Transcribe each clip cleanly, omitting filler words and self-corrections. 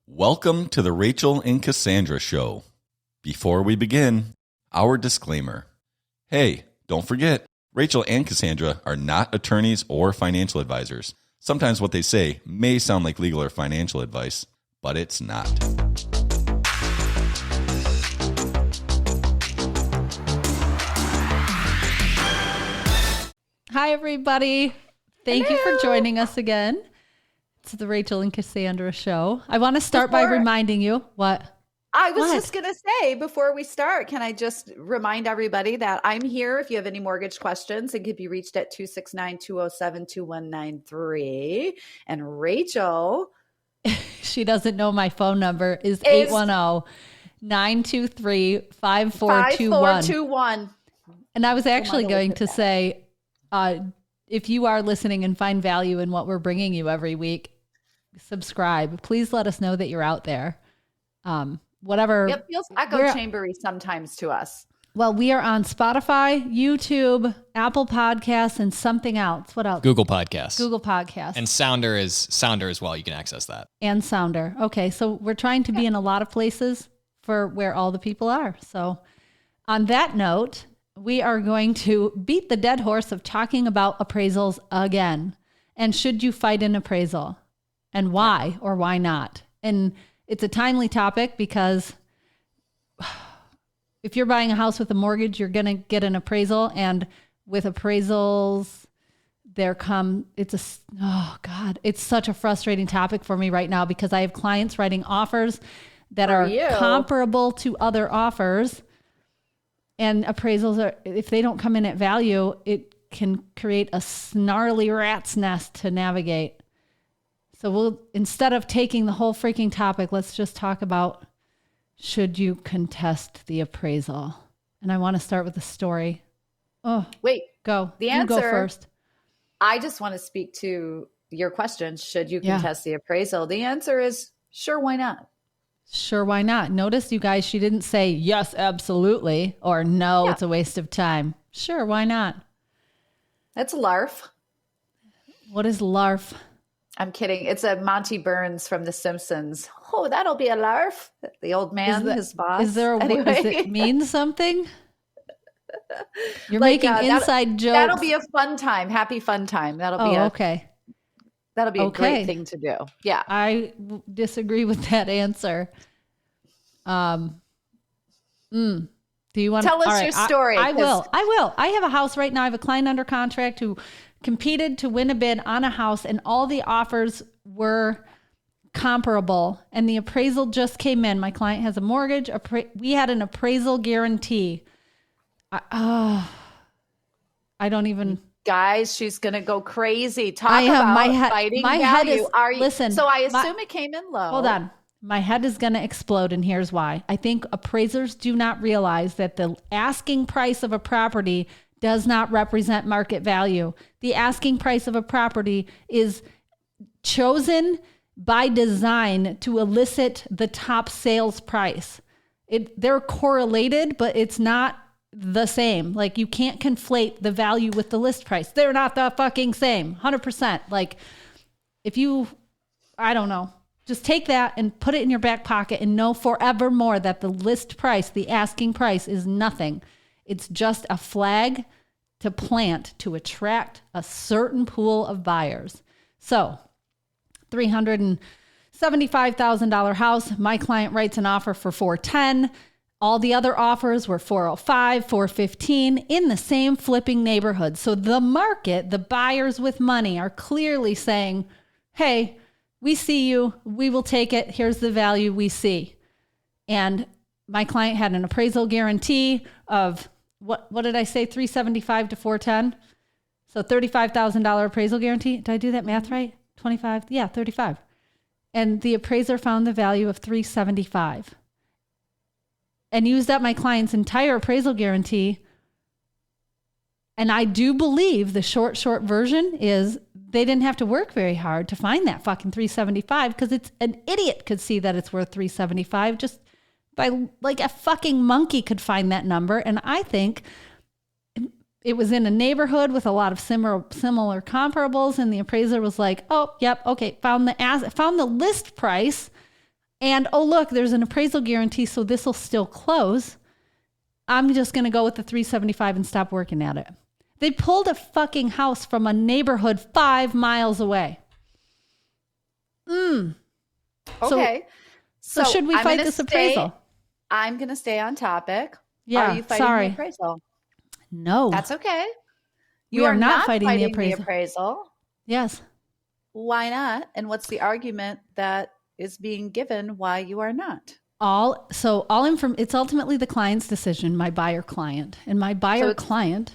Welcome to the Rachele and Cassandra show. Before we begin, our disclaimer. Hey, don't forget, Rachele and Cassandra are not attorneys or financial advisors. Sometimes what they say may sound like legal or financial advice, but it's not. Hi, everybody. Thank you for joining us again. It's the Rachele and Cassandra show. I want to start by reminding you what? I was just going to say, before we start, can I just remind everybody that I'm here if you have any mortgage questions. It can be reached at 269-207-2193. And Rachele, she doesn't know my phone number, is 810-923-5421. And I was actually going to say, if you are listening and find value in what we're bringing you every week, subscribe. Please let us know that you're out there. Whatever. It feels echo chambery sometimes to us. Well, we are on Spotify, YouTube, Apple Podcasts, and something else. What else? Google Podcasts. Google Podcasts. And Sounder as well. You can access that. And Sounder. Okay, so we're trying to be in a lot of places for where all the people are. So on that note, we are going to beat the dead horse of talking about appraisals again. And should you fight an appraisal? And why or why not? And it's a timely topic because if you're buying a house with a mortgage, you're going to get an appraisal. And with appraisals, it's such a frustrating topic for me right now because I have clients writing offers that are comparable to other offers. And appraisals if they don't come in at value, it can create a snarly rat's nest to navigate. So instead of taking the whole freaking topic, let's just talk about, should you contest the appraisal? And I want to start with a story. Oh, wait, go. The answer, you go first. I just want to speak to your question. Should you contest the appraisal? The answer is sure. Why not? Sure. Why not? Notice you guys, she didn't say yes, absolutely, or no, it's a waste of time. Sure. Why not? That's a LARF. What is LARF? I'm kidding. It's a Monty Burns from The Simpsons. Oh, that'll be a LARF. The old man, his boss. Does it mean something? You're making inside jokes. That'll be a fun time. Happy fun time. That'll be okay. That'll be a great thing to do. Yeah. I disagree with that answer. Do you want to tell us your story? I will. I have a house right now. I have a client under contract who competed to win a bid on a house, and all the offers were comparable, and the appraisal just came in. My client has a mortgage. We had an appraisal guarantee. I don't even... Guys, she's going to go crazy. Talk about fighting value. Listen. So I assume it came in low. Hold on. My head is going to explode, and here's why. I think appraisers do not realize that the asking price of a property does not represent market value. The asking price of a property is chosen by design to elicit the top sales price. They're correlated, but it's not the same. Like, you can't conflate the value with the list price. They're not the fucking same. 100%. Like, I don't know. Just take that and put it in your back pocket and know forevermore that the list price, the asking price, is nothing. It's just a flag to plant to attract a certain pool of buyers. So, $375,000 house. My client writes an offer for $410,000. All the other offers were $405,000, $415,000 in the same flipping neighborhood. So the market, the buyers with money, are clearly saying, hey, we see you. We will take it. Here's the value we see. And my client had an appraisal guarantee of, what did I say, $375,000 to $410,000? So $35,000 appraisal guarantee. Did I do that math right? 25? Yeah, 35. And the appraiser found the value of $375,000 and used up my client's entire appraisal guarantee. And I do believe the short version is they didn't have to work very hard to find that fucking $375,000, because it's an idiot could see that it's worth $375,000 just by, like, a fucking monkey could find that number. And I think it was in a neighborhood with a lot of similar comparables, and the appraiser was like, oh, yep, okay, found the list price, And, oh, look, there's an appraisal guarantee, so this will still close. I'm just going to go with the $375 and stop working at it. They pulled a fucking house from a neighborhood 5 miles away. Okay. So should we fight this appraisal? I'm going to stay on topic. Yeah, Are you fighting the appraisal? No. That's okay. We are not fighting the appraisal. Yes. Why not? And what's the argument that is being given why you are not? It's ultimately the client's decision, my buyer client. And my buyer client.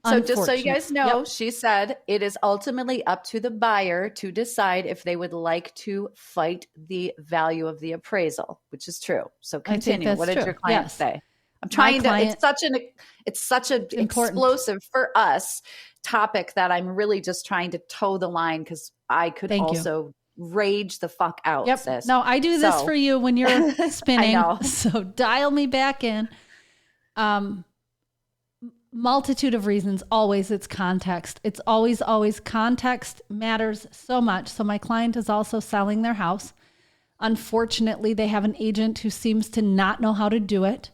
So just so you guys know, she said it is ultimately up to the buyer to decide if they would like to fight the value of the appraisal, which is true. So continue. What did your client say? I'm trying to, it's such an explosive for us topic that I'm really just trying to toe the line because I could rage the fuck out. Yep. Sis. No, I do this for you when you're spinning. I know. So dial me back in. Multitude of reasons. Always it's context. It's always context matters so much. So my client is also selling their house. Unfortunately, they have an agent who seems to not know how to do it.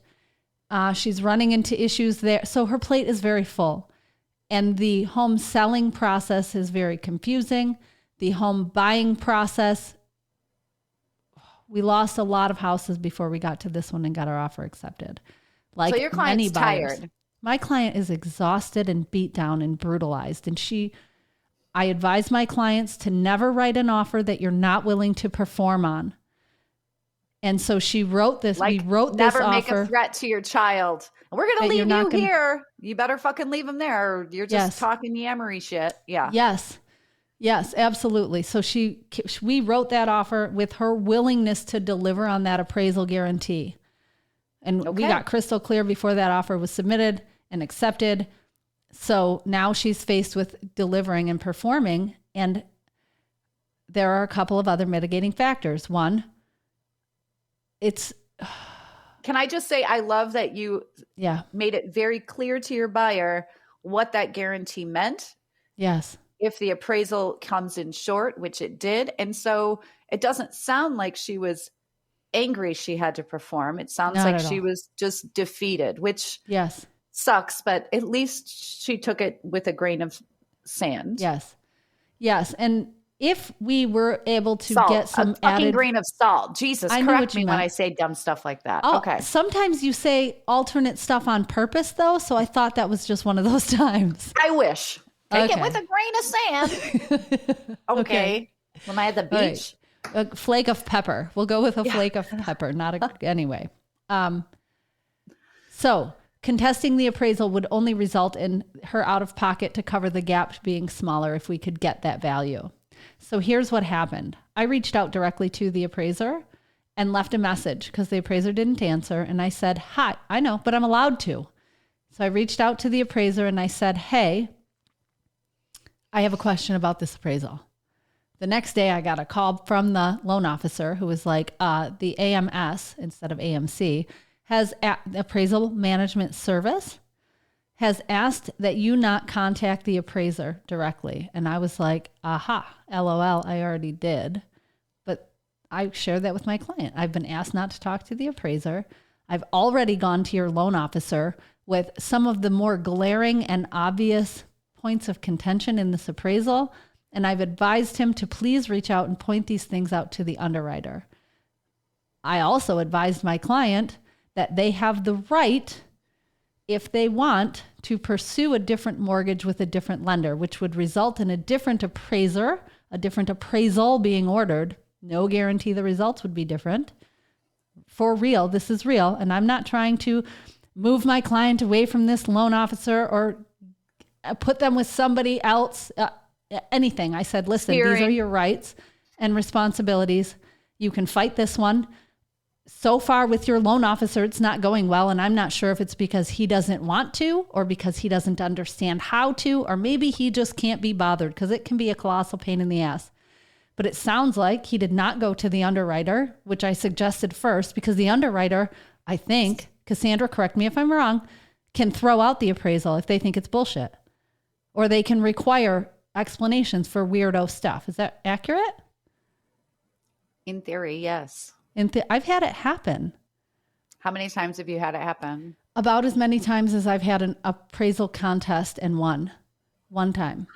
She's running into issues there. So her plate is very full. And the home selling process is very confusing. The home buying process, we lost a lot of houses before we got to this one and got our offer accepted. Like, so your client's tired. My client is exhausted and beat down and brutalized. And I advise my clients to never write an offer that you're not willing to perform on. And so she wrote this. We wrote this offer. Never make a threat to your child. We're going to leave you here. You better fucking leave him there. Or you're just talking yammery shit. Yeah. Yes, absolutely. So we wrote that offer with her willingness to deliver on that appraisal guarantee. And we got crystal clear before that offer was submitted and accepted. So now she's faced with delivering and performing. And there are a couple of other mitigating factors. One, can I just say, I love that you made it very clear to your buyer what that guarantee meant. Yes. If the appraisal comes in short, which it did. And so it doesn't sound like she was angry she had to perform. It sounds like she was just defeated, which sucks, but at least she took it with a grain of sand. Yes. And if we were able to get some a fucking grain of salt. Jesus, correct me when I say dumb stuff like that. Okay. Sometimes you say alternate stuff on purpose though. So I thought that was just one of those times. I wish. Take it with a grain of sand. Okay. When I at the beach. Right. A flake of pepper. We'll go with a flake of pepper, anyway. So contesting the appraisal would only result in her out of pocket to cover the gap being smaller if we could get that value. So here's what happened. I reached out directly to the appraiser and left a message because the appraiser didn't answer. And I said, hi, I know, but I'm allowed to. So I reached out to the appraiser and I said, hey, I have a question about this appraisal. The next day I got a call from the loan officer who was like, the AMS instead of AMC has appraisal management service has asked that you not contact the appraiser directly. And I was like, aha, LOL, I already did. But I shared that with my client. I've been asked not to talk to the appraiser. I've already gone to your loan officer with some of the more glaring and obvious points of contention in this appraisal. And I've advised him to please reach out and point these things out to the underwriter. I also advised my client that they have the right, if they want, to pursue a different mortgage with a different lender, which would result in a different appraiser, a different appraisal being ordered. No guarantee the results would be different. For real, this is real. And I'm not trying to move my client away from this loan officer or put them with somebody else, anything. I said, listen, these are your rights and responsibilities. You can fight this one. So far with your loan officer, it's not going well. And I'm not sure if it's because he doesn't want to or because he doesn't understand how to, or maybe he just can't be bothered because it can be a colossal pain in the ass. But it sounds like he did not go to the underwriter, which I suggested first, because the underwriter, I think, Cassandra, correct me if I'm wrong, can throw out the appraisal if they think it's bullshit. Or they can require explanations for weirdo stuff. Is that accurate? In theory, yes. And I've had it happen. How many times have you had it happen? About as many times as I've had an appraisal contest and won. One time.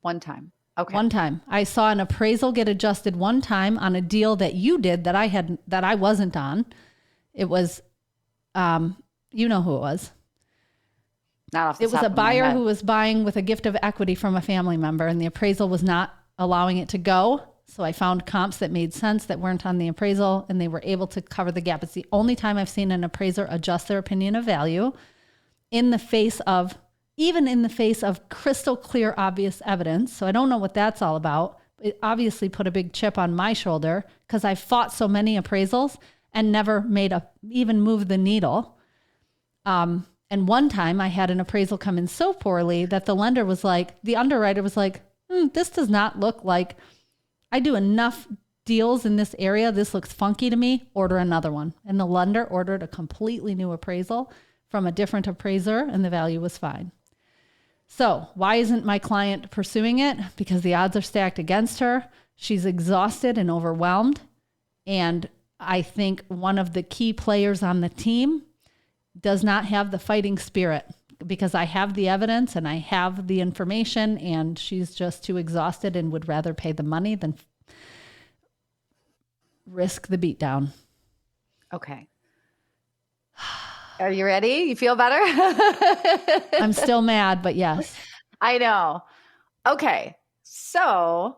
One time. Okay. One time. I saw an appraisal get adjusted one time on a deal that you did that I wasn't on. It was, you know who it was. Not off the It was top a of my buyer head. who was buying with a gift of equity from a family member, and the appraisal was not allowing it to go. So I found comps that made sense that weren't on the appraisal, and they were able to cover the gap. It's the only time I've seen an appraiser adjust their opinion of value even in the face of crystal clear, obvious evidence. So I don't know what that's all about. It obviously put a big chip on my shoulder because I fought so many appraisals and never even moved the needle. And one time I had an appraisal come in so poorly that the underwriter was like, this does not look like I do enough deals in this area. This looks funky to me. Order another one. And the lender ordered a completely new appraisal from a different appraiser, and the value was fine. So why isn't my client pursuing it? Because the odds are stacked against her. She's exhausted and overwhelmed. And I think one of the key players on the team does not have the fighting spirit, because I have the evidence and I have the information, and she's just too exhausted and would rather pay the money than risk the beatdown. Okay. Are you ready? You feel better? I'm still mad, but yes. I know. Okay. So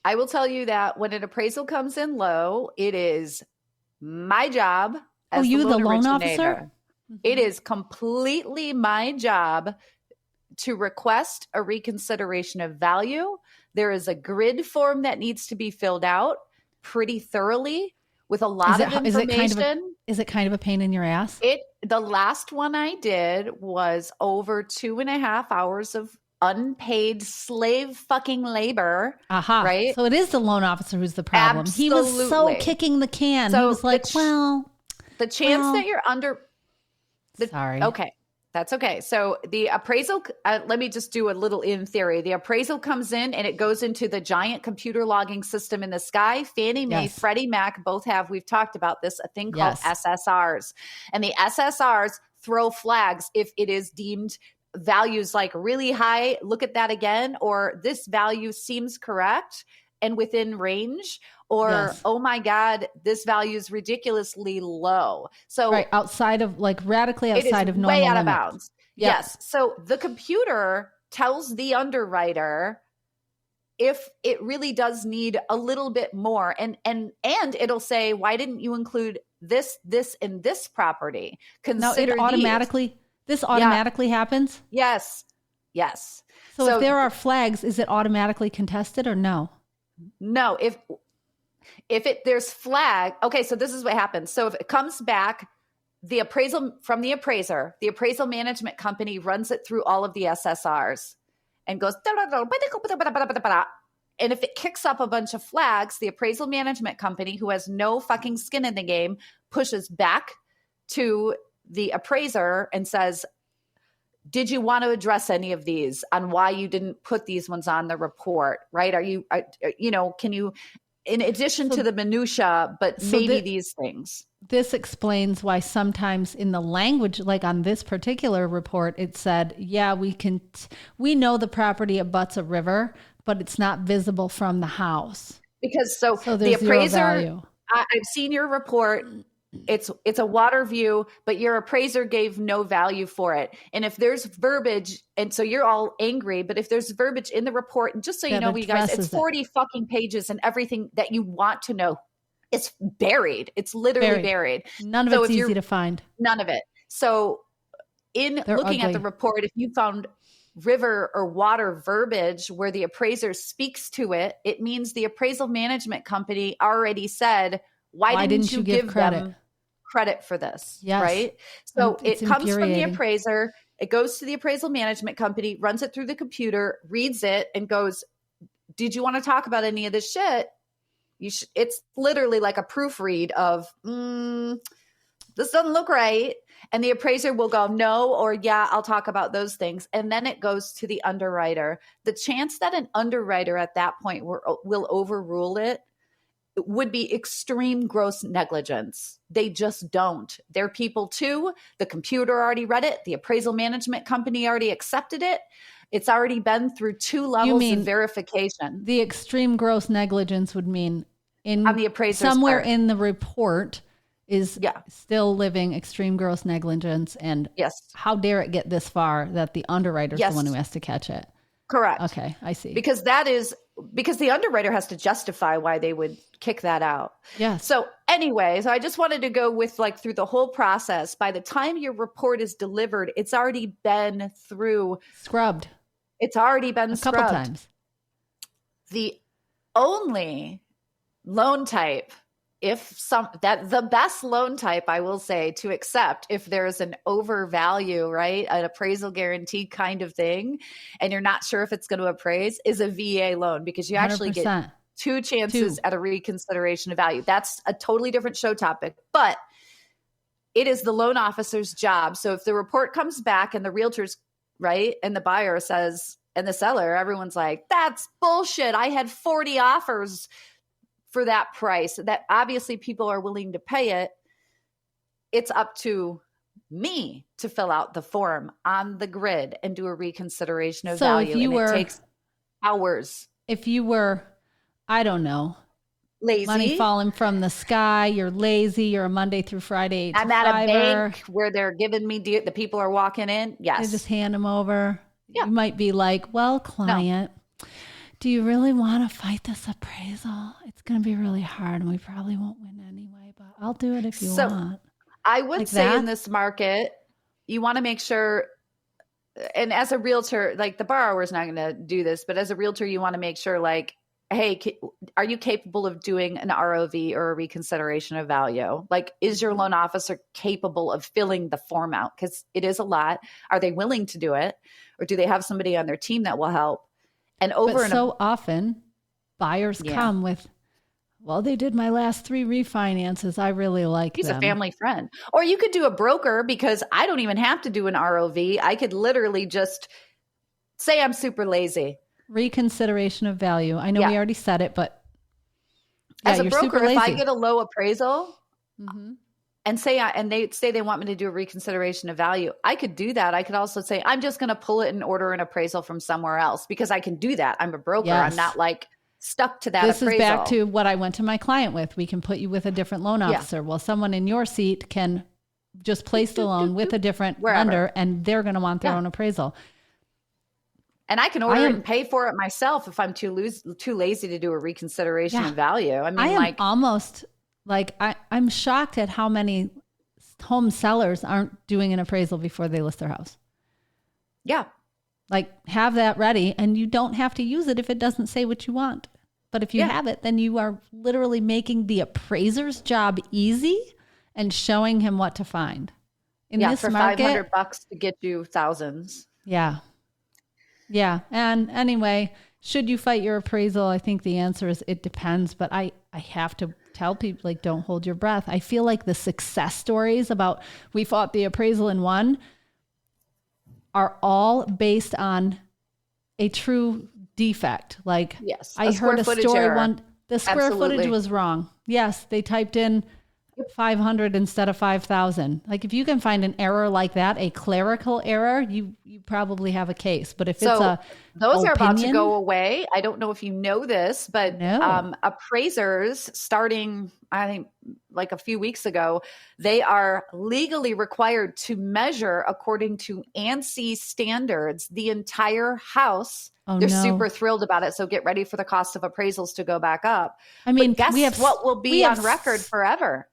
I will tell you that when an appraisal comes in low, it is my job as the loan originator. officer? It is completely my job to request a reconsideration of value. There is a grid form that needs to be filled out pretty thoroughly with a lot of information. Is it kind of a pain in your ass? The last one I did was over 2.5 hours of unpaid slave fucking labor. Aha. Right? So it is the loan officer who's the problem. Absolutely. He was so kicking the can. So he was like, the chance that you're under. Sorry. Okay. That's okay. So the appraisal, let me just do a little in theory. The appraisal comes in and it goes into the giant computer logging system in the sky. Fannie Mae, Yes. Freddie Mac both have, we've talked about this, a thing called SSRs. And the SSRs throw flags if it is deemed values like really high, look at that again, or this value seems correct and within range, or, oh my God, this value is ridiculously low. So outside of radically outside of normal way out limits. of bounds. Yep. Yes. So the computer tells the underwriter if it really does need a little bit more, and it'll say, why didn't you include this, and this property? Consider this automatically happens? Yes. So if there are flags, is it automatically contested or no? No, there's flag. Okay, so this is what happens. So if it comes back, the appraisal from the appraiser, the appraisal management company runs it through all of the SSRs and goes, and if it kicks up a bunch of flags, the appraisal management company, who has no fucking skin in the game, pushes back to the appraiser and says, did you want to address any of these on why you didn't put these ones on the report? Right? Can you, in addition to the minutia, but maybe these things. This explains why sometimes in the language, like on this particular report, it said, we know the property abuts a river, but it's not visible from the house. Because so the appraiser, I've seen your report. It's a water view, but your appraiser gave no value for it. And if there's verbiage, and so you're all angry, but if there's verbiage in the report, and just so you know, you guys, it's 40 fucking pages, and everything that you want to know, it's buried. It's literally buried. None of it's easy to find. None of it. So they're looking at the report, if you found river or water verbiage where the appraiser speaks to it, it means the appraisal management company already said, why didn't you give them credit for this? Yes. Right? So it comes from the appraiser. It goes to the appraisal management company, runs it through the computer, reads it, and goes, did you want to talk about any of this shit? It's literally like a proofread of, this doesn't look right. And the appraiser will go, no, or yeah, I'll talk about those things. And then it goes to the underwriter. The chance that an underwriter at that point will overrule it would be extreme gross negligence. They just don't. They're people too. The computer already read it. The appraisal management company already accepted it. It's already been through 2 levels of verification. The extreme gross negligence would mean on the appraiser's somewhere part. In the report is still living extreme gross negligence. And how dare it get this far that the underwriter's the one who has to catch it? Correct. Okay, I see. Because the underwriter has to justify why they would kick that out. Yes. So anyway, I just wanted to go with through the whole process. By the time your report is delivered, it's already been through scrubbed. It's already been scrubbed a couple times. The only loan type, the best loan type, I will say, to accept if there's an overvalue, right? An appraisal guarantee kind of thing, and you're not sure if it's going to appraise, is a VA loan, because you actually 100%. get 2 chances at a reconsideration of value. That's a totally different show topic, but it is the loan officer's job. So if the report comes back and the realtor's right, and the buyer says, and the seller, everyone's like, that's bullshit. I had 40 offers for that price. That obviously people are willing to pay it. It's up to me to fill out the form on the grid and do a reconsideration of value. It takes hours. If you were, I don't know, lazy, money falling from the sky, you're lazy, you're a Monday through Friday. I'm at a bank where they're giving me the people are walking in. Yes. They just hand them over. Yeah. You might be like, well, client, do you really want to fight this appraisal? It's going to be really hard and we probably won't win anyway, but I'll do it if you want. I would say in this market, you want to make sure, and as a realtor, the borrower is not going to do this, but as a realtor, you want to make sure hey, are you capable of doing an ROV or a reconsideration of value? Is your loan officer capable of filling the form out? Because it is a lot. Are they willing to do it? Or do they have somebody on their team that will help? And often buyers come with, well, they did my last 3 refinances. I really like them. He's a family friend. Or you could do a broker, because I don't even have to do an ROV. I could literally just say I'm super lazy. Reconsideration of value. I know we already said it, but as a broker, if I get a low appraisal and they say they want me to do a reconsideration of value, I could do that. I could also say, I'm just going to pull it and order an appraisal from somewhere else, because I can do that. I'm a broker. Yes. I'm not stuck to that This appraisal. is back to what I went to my client with. We can put you with a different loan officer. Well, someone in your seat can just place the loan with a different lender, and they're going to want their own appraisal. And I can order it and pay for it myself if I'm too lazy to do a reconsideration of value. I mean, I am almost I'm shocked at how many home sellers aren't doing an appraisal before they list their house. Yeah. Have that ready, and you don't have to use it if it doesn't say what you want. But if you have it, then you are literally making the appraiser's job easy and showing him what to find. In this for market, $500 to get you thousands. Yeah. Yeah. And anyway, should you fight your appraisal? I think the answer is it depends. But I have to tell people, don't hold your breath. I feel like the success stories about we fought the appraisal and won are all based on a true defect. Yes, I heard a story error. The square footage was wrong. Yes, they typed in 500 instead of 5,000. If you can find an error like that, a clerical error, you probably have a case. But if those are about to go away. I don't know if you know this, but appraisers starting, I think a few weeks ago, they are legally required to measure according to ANSI standards the entire house. They're super thrilled about it. So get ready for the cost of appraisals to go back up. I mean, guess what will be on record forever?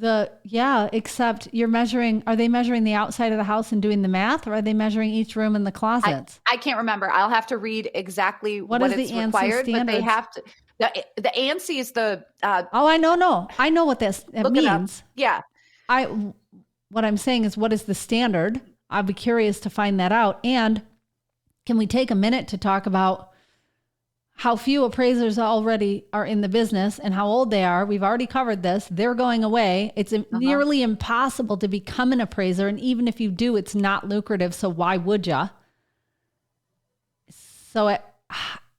Except are they measuring the outside of the house and doing the math, or are they mescheduling each room in the closets? I can't remember. I'll have to read exactly what is it's the required, but they have to. The ANSI is the. I know. No, I know what this means. Yeah. What I'm saying is, what is the standard? I'd be curious to find that out. And can we take a minute to talk about how few appraisers already are in the business and how old they are? We've already covered this. They're going away. It's nearly impossible to become an appraiser. And even if you do, it's not lucrative. So why would you? So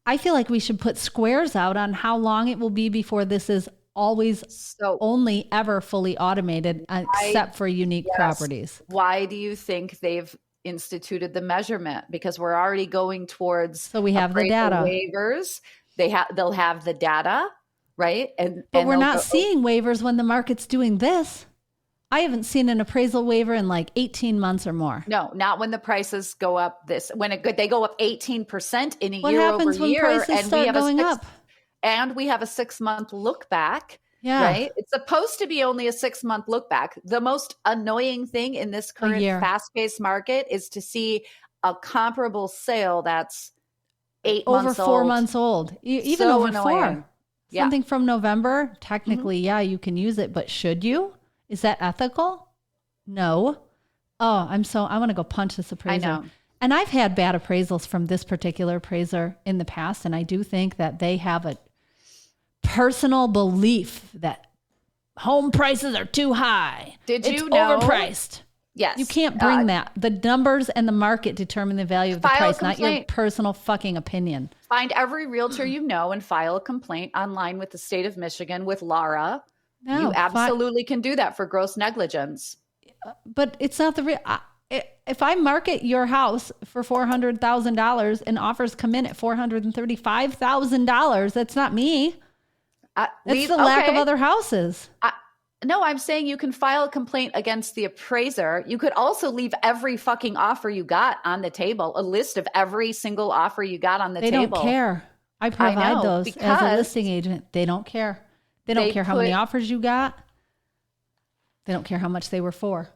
I feel like we should put squares out on how long it will be before this is always only ever fully automated except for unique properties. Why do you think they've instituted the measurement? Because we're already going towards so we have the data waivers. They'll have the data, right? But we're not seeing waivers when the market's doing this. I haven't seen an appraisal waiver in like 18 months or more. No, not when the prices go up they go up 18% in a what year happens over when year, prices and start going up? And we have a 6-month look back. Yeah. Right? It's supposed to be only a 6-month look back. The most annoying thing in this current fast-paced market is to see a comparable sale that's 8 over months 4 old. months old. Even over annoying. 4. Something from November, technically, you can use it, but should you? Is that ethical? No. Oh, I want to go punch this appraiser. I know. And I've had bad appraisals from this particular appraiser in the past, and I do think that they have a personal belief that home prices are too high. It's overpriced. Yes. You can't bring that. The numbers and the market determine the value of the price, not your personal fucking opinion. Find every realtor you know and file a complaint online with the state of Michigan with Laura. No, you absolutely can do that for gross negligence. But it's not the real. If I market your house for $400,000 and offers come in at $435,000, that's not me. That's the lack of other houses. No, I'm saying you can file a complaint against the appraiser. You could also leave every fucking offer you got on the table, a list of every single offer you got on the table. They don't care. I provide those as a listing agent. They don't care. They don't care how many offers you got. They don't care how much they were for.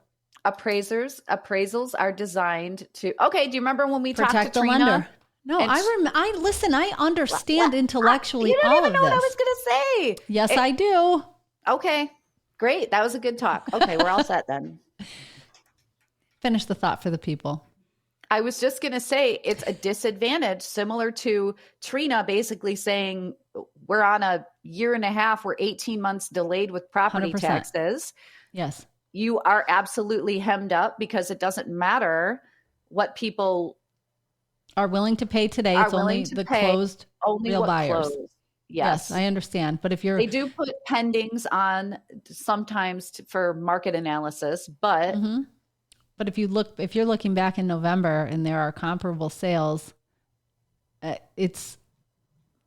Appraisals are designed to. Okay, do you remember when we talked to Trina? Lender. No, I listen. I understand intellectually all of this. You don't even know what I was going to say. Yes, I do. Okay, great. That was a good talk. Okay, we're all set then. Finish the thought for the people. I was just going to say it's a disadvantage, similar to Trina basically saying we're on a year and a half, we're 18 months delayed with property 100%. taxes. Yes. You are absolutely hemmed up because it doesn't matter what people are willing to pay today. It's only the closed real buyers. Yes, I understand. But they do put pendings on sometimes for market analysis, but but if you're looking back in November and there are comparable sales, it's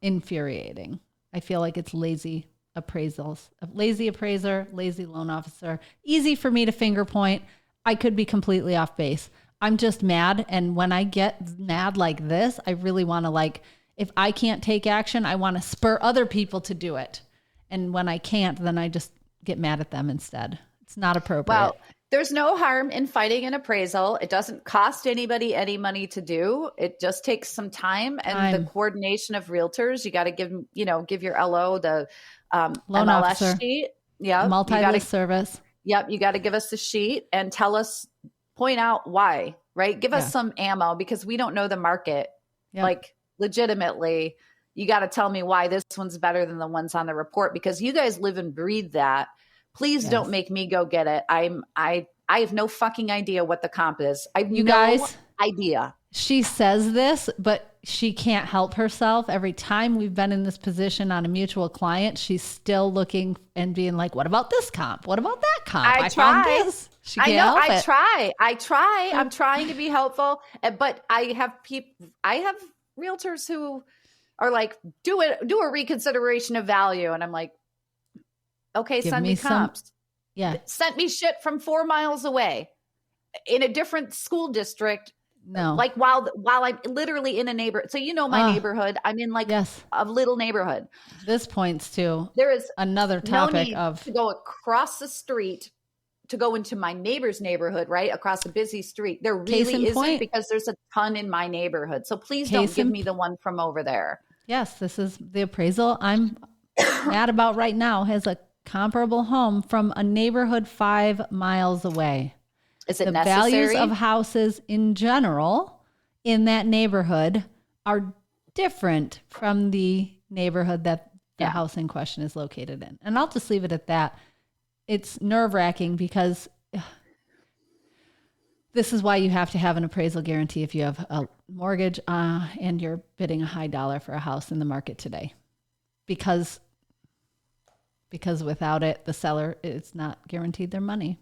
infuriating. I feel like it's lazy appraisals, a lazy appraiser, lazy loan officer. Easy for me to finger point. I could be completely off base. I'm just mad. And when I get mad like this, I really want to if I can't take action, I want to spur other people to do it. And when I can't, then I just get mad at them instead. It's not appropriate. Well, there's no harm in fighting an appraisal. It doesn't cost anybody any money to do. It just takes some time and the coordination of realtors. You got to give your LO the loan MLS officer sheet. Yeah. Multi-list service. Yep. You got to give us the sheet and point out why, right? Give us some ammo because we don't know the market. Yep. Legitimately, you got to tell me why this one's better than the ones on the report because you guys live and breathe that. Please don't make me go get it. I have no fucking idea what the comp is. I have no idea. She says this, but she can't help herself. Every time we've been in this position on a mutual client, she's still looking and being like, what about this comp? What about that comp? I found this. She can't help it. I try. I'm trying to be helpful, but I have realtors who are like, do a reconsideration of value. And I'm like, okay, send me comps. Sent me shit from 4 miles away in a different school district. No. While I'm literally in a neighborhood. So my neighborhood, I'm in a little neighborhood. This points to there is another topic to go across the street to go into my neighbor's neighborhood, right? Across a busy street. There really isn't because there's a ton in my neighborhood. So please don't give me the one from over there. Yes, this is the appraisal I'm mad about right now has a comparable home from a neighborhood 5 miles away. Is it the necessary? values of houses in general in that neighborhood are different from the neighborhood that the house in question is located in. And I'll just leave it at that. It's nerve-wracking because this is why you have to have an appraisal guarantee if you have a mortgage and you're bidding a high dollar for a house in the market today. Because because without it, the seller is not guaranteed their money.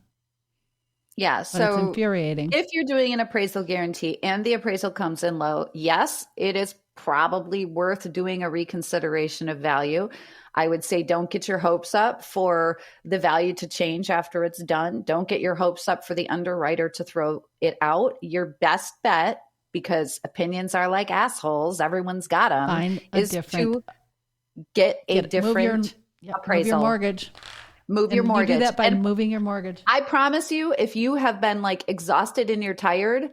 Yeah. But so it's infuriating. If you're doing an appraisal guarantee and the appraisal comes in low, yes, it is probably worth doing a reconsideration of value. I would say don't get your hopes up for the value to change after it's done. Don't get your hopes up for the underwriter to throw it out. Your best bet, because opinions are like assholes, everyone's got them, is to get a different appraisal. Move your mortgage. Move your mortgage. You do that by moving your mortgage. I promise you, if you have been like exhausted and you're tired,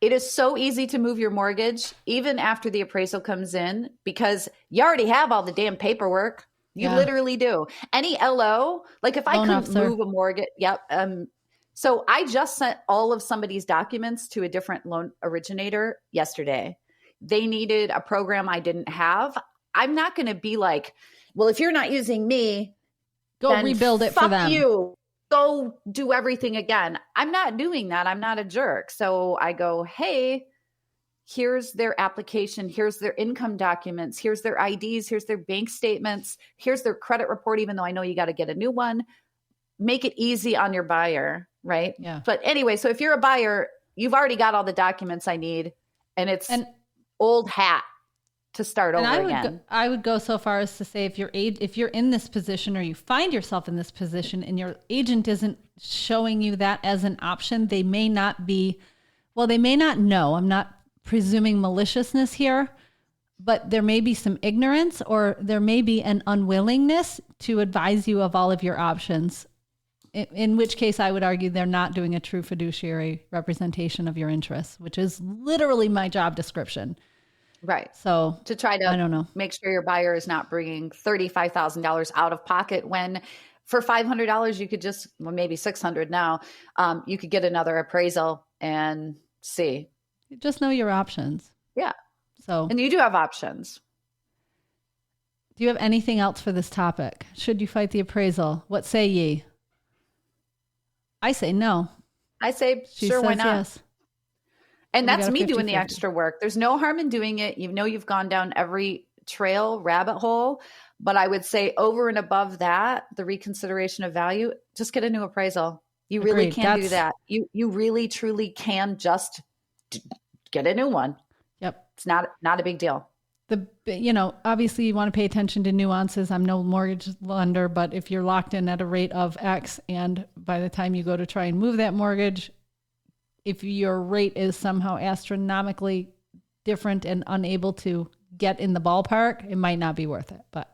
it is so easy to move your mortgage even after the appraisal comes in, because you already have all the damn paperwork. You literally do. Any LO, like if I couldn't move a mortgage, so I just sent all of somebody's documents to a different loan originator yesterday. They needed a program I didn't have. I'm not going to be like, well, if you're not using me, go rebuild it for them. You go do everything again. I'm not doing that. I'm not a jerk. So I go, hey, here's their application. Here's their income documents. Here's their IDs. Here's their bank statements. Here's their credit report, even though I know you got to get a new one. Make it easy on your buyer, right? Yeah. But anyway, so if you're a buyer, you've already got all the documents I need, and it's old hat to start over again. I would go so far as to say if you're in this position, or you find yourself in this position and your agent isn't showing you that as an option, they may not know. I'm not presuming maliciousness here, but there may be some ignorance, or there may be an unwillingness to advise you of all of your options. In which case I would argue they're not doing a true fiduciary representation of your interests, which is literally my job description. Right. So to try to, I don't know, make sure your buyer is not bringing $35,000 out of pocket, when for $500 you could just, well, maybe $600 now, you could get another appraisal and see. You just know your options. Yeah. So, and you do have options. Do you have anything else for this topic? Should you fight the appraisal? What say ye? I say no. I say, sure, why not? Yes. And that's me doing the extra work. There's no harm in doing it. You know, you've gone down every rabbit hole, but I would say over and above that, the reconsideration of value, just get a new appraisal. You really can do that. You really, truly can just get a new one. Yep. It's not a big deal. Obviously you want to pay attention to nuances. I'm no mortgage lender, but if you're locked in at a rate of X, and by the time you go to try and move that mortgage, if your rate is somehow astronomically different and unable to get in the ballpark, it might not be worth it. But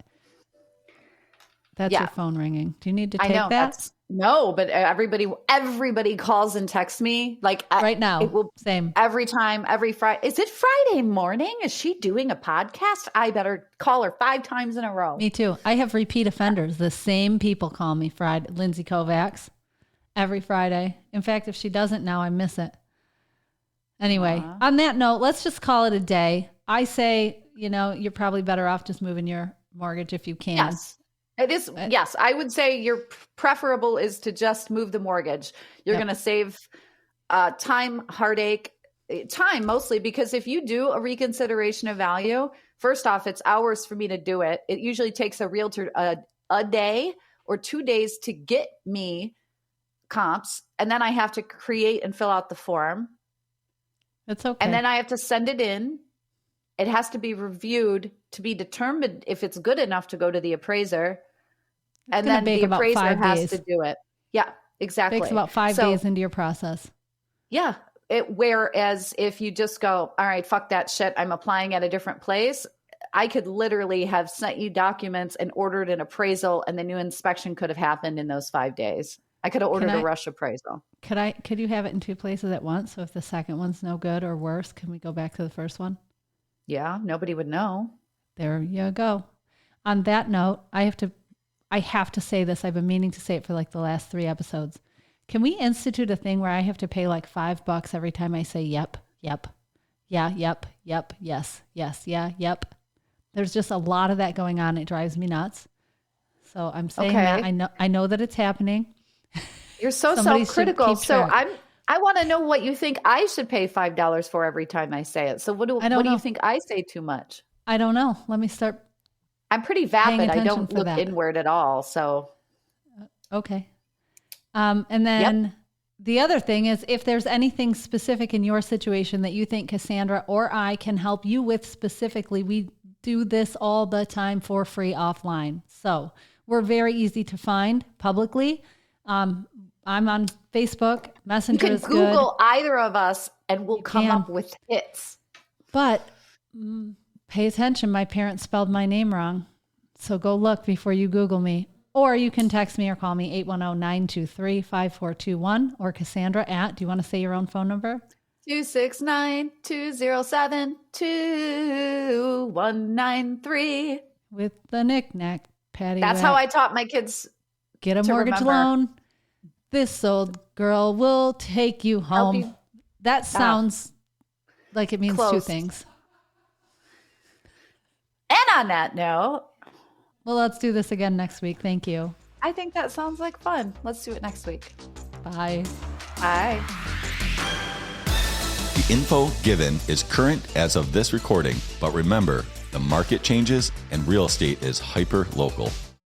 that's your phone ringing. Do you need to take that? No, but everybody calls and texts me like right now. Same every time, every Friday. Is it Friday morning? Is she doing a podcast? I better call her 5 times in a row. Me too. I have repeat offenders. The same people call me Friday. Lindsay Kovacs. Every Friday. In fact, if she doesn't now, I miss it. Anyway, on that note, let's just call it a day. I say, you're probably better off just moving your mortgage if you can. Yes, it is. Yes, I would say your preferable is to just move the mortgage. You're going to save time, heartache, time mostly, because if you do a reconsideration of value, first off, it's hours for me to do it. It usually takes a realtor a day or 2 days to get me comps, and then I have to create and fill out the form. That's okay. And then I have to send it in. It has to be reviewed to be determined if it's good enough to go to the appraiser. And then the appraiser has to do it. Yeah, exactly. It takes about 5 days into your process. Yeah. Whereas if you just go, all right, fuck that shit, I'm applying at a different place, I could literally have sent you documents and ordered an appraisal, and the new inspection could have happened in those 5 days. I could have ordered a rush appraisal. Could you have it in 2 places at once? So if the second one's no good or worse, can we go back to the first one? Yeah, nobody would know. There you go. On that note, I have to say this. I've been meaning to say it for like the last 3 episodes. Can we institute a thing where I have to pay like $5 every time I say yep, yep, yeah, yep, yep, yes, yes, yeah, yep? There's just a lot of that going on. It drives me nuts. So I'm saying that I know that it's happening. You're so self-critical. So I want to know what you think I should pay $5 for every time I say it. So what do you think I say too much? I don't know. Let me start I'm pretty vapid. I don't look inward at all. So. Okay. And then the other thing is, if there's anything specific in your situation that you think Cassandra or I can help you with specifically, we do this all the time for free offline. So we're very easy to find publicly. I'm on Facebook. Messenger is good. You can Google either of us and we'll come up with hits. But pay attention. My parents spelled my name wrong. So go look before you Google me. Or you can text me or call me 810-923-5421 or Cassandra at, do you want to say your own phone number? 269-207-2193. With the knick-knack, Patty. That's how I taught my kids. Get a mortgage loan. This old girl will take you home. That sounds like it means close. Two things. And on that note. Well, let's do this again next week. Thank you. I think that sounds like fun. Let's do it next week. Bye. Bye. The info given is current as of this recording, but remember, the market changes and real estate is hyper local.